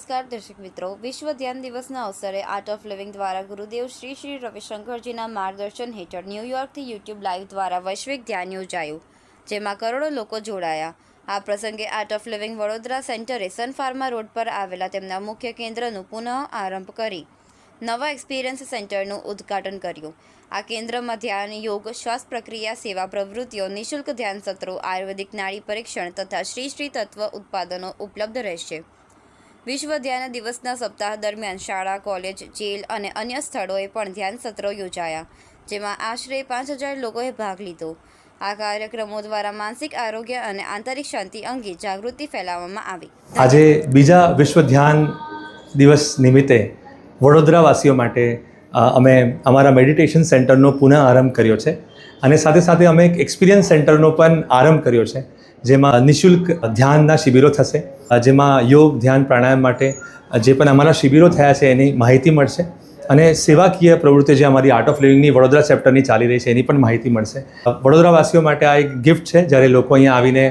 નમસ્કાર દર્શક મિત્રો, વિશ્વ ધ્યાન દિવસના અવસરે આર્ટ ઓફ લિવિંગ દ્વારા ગુરુદેવ શ્રી શ્રી રવિશંકરજીના માર્ગદર્શન હેઠળ ન્યૂયોર્કથી યુટ્યુબ લાઈવ દ્વારા વૈશ્વિક ધ્યાન યોજાયું, જેમાં કરોડો લોકો જોડાયા। આ પ્રસંગે આર્ટ ઓફ લિવિંગ વડોદરા સેન્ટરે સન ફાર્મા રોડ પર આવેલા તેમના મુખ્ય કેન્દ્રનું પુનઃ આરંભ કરી નવા એક્સપિરિયન્સ સેન્ટરનું ઉદ્ઘાટન કર્યું। આ કેન્દ્રમાં ધ્યાન, યોગ, શ્વાસ પ્રક્રિયા, સેવા પ્રવૃત્તિઓ, નિઃશુલ્ક ધ્યાન સત્રો, આયુર્વેદિક નાડી પરીક્ષણ તથા શ્રી શ્રી તત્વ ઉત્પાદનો ઉપલબ્ધ રહેશે। વિશ્વ ધ્યાન દિવસના સપ્તાહ દરમિયાન શાળા, કોલેજ, જેલ અને અન્ય સ્થળોએ પણ ધ્યાન સત્રો યોજાયા, જેમાં આશરે 5000 લોકોએ ભાગ લીધો। આ કાર્યક્રમો દ્વારા માનસિક આરોગ્ય અને આંતરિક શાંતિ અંગે જાગૃતિ ફેલાવવામાં આવી। આજે બીજા વિશ્વ ધ્યાન દિવસ નિમિત્તે વડોદરાવાસીઓ માટે અમે અમારા મેડિટેશન સેન્ટરનો પુનઃ આરંભ કર્યો છે અને સાથે સાથે અમે એક એક્સપિરિયન્સ સેન્ટરનો પણ આરંભ કર્યો છે, જેમાં નિઃશુલ્ક ધ્યાનના શિબિરો થશે, જેમાં યોગ, ધ્યાન, પ્રાણાયામ માટે જે પણ અમારા શિબિરો થયા છે એની માહિતી મળશે અને સેવાકીય પ્રવૃત્તિઓ જે અમારી આર્ટ ઓફ લિવિંગની વડોદરા ચેપ્ટરની ચાલી રહી છે એની પણ માહિતી મળશે। વડોદરાવાસીઓ માટે આ એક ગિફ્ટ છે, જ્યારે લોકો અહીંયા આવીને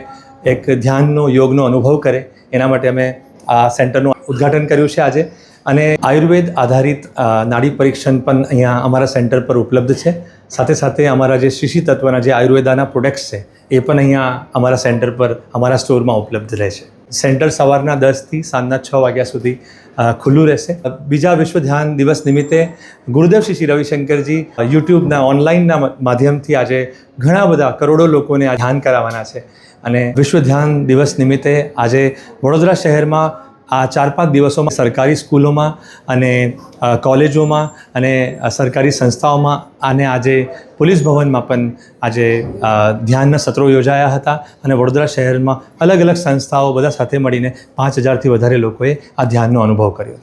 એક ધ્યાનનો, યોગનો અનુભવ કરે એના માટે અમે આ સેન્ટરનું ઉદ્ઘાટન કર્યું છે આજે। અને આયુર્વેદ આધારિત નાડી પરીક્ષણ પણ અહીંયા અમારા સેન્ટર પર ઉપલબ્ધ છે। સાથે સાથે અમારા જે શ્રી શ્રી તત્વના જે આયુર્વેદાના પ્રોડક્ટ્સ છે એ પણ અહીંયા અમારા સેન્ટર પર, અમારા સ્ટોરમાં ઉપલબ્ધ રહેશે। સેન્ટર સવારના 10થી સાંજના 6 વાગ્યા સુધી ખુલ્લું રહેશે। બીજા વિશ્વ ધ્યાન દિવસ નિમિત્તે ગુરુદેવ શ્રી શ્રી રવિશંકરજી યુટ્યુબના ઓનલાઈનના માધ્યમથી આજે ઘણા બધા કરોડો લોકોને ધ્યાન કરાવવાના છે અને વિશ્વ ધ્યાન દિવસ નિમિત્તે આજે વડોદરા શહેરમાં આ 4-5 દિવસોમાં સરકારી સ્કૂલોમાં અને કોલેજોમાં અને સરકારી સંસ્થાઓમાં અને આજે પોલીસ ભવનમાં પણ આજે ધ્યાનના સત્રો યોજાયા હતા અને વડોદરા શહેરમાં અલગ અલગ સંસ્થાઓ બધા સાથે મળીને 5000થી વધારે લોકોએ આ ધ્યાનનો અનુભવ કર્યો।